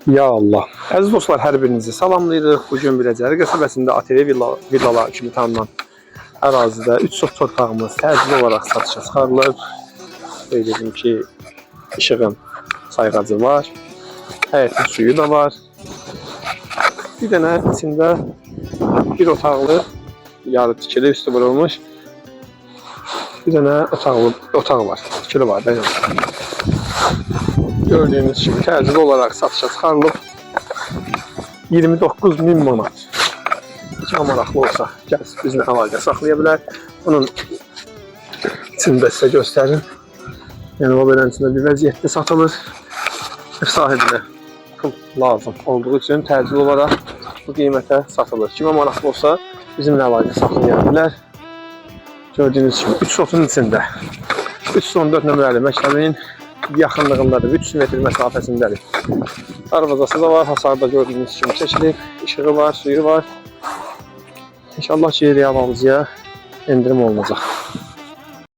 Ya Allah. Əziz dostlar, hər birinizi salamlayırıq. Bugün Biləcəri qəsəbəsində ATV villalar kimi tanınan ərazidə 3 sot torpağımız təcili olaraq satışa çıxarılır. Dedim ki, işığın sayğacı var, həyətin suyu da var. Bir dənə içində bir otaqlı, yarı tikili, üstü vurulmuş bir dənə otaq var, tikili var. Gördüğünüz gibi təcili olarak satışa çıxarılıb 29.000 manat. Heç maraqlı olsa gəlsin bizlə əlaqə saxlaya bilər. Bunun içində sizə göstərin. Yəni o belənin içində bir vəziyyətdə satılır. Sahibinə pul lazım olduğu üçün təcili olaraq bu qiymətə satılır. Kimə maraqlı olsa bizimlə əlaqə saxlaya bilər. Gördüğünüz kimi 3 sotun içində 314 nömrəli məktəbin yaxınlığındadır, 300 metr məsafəsindədir. Darvazası da var, hasarda gördüğünüz kimi çəkilib, işığı var, suyu var. İnşallah ki, real alıcıya endirim olunacaq.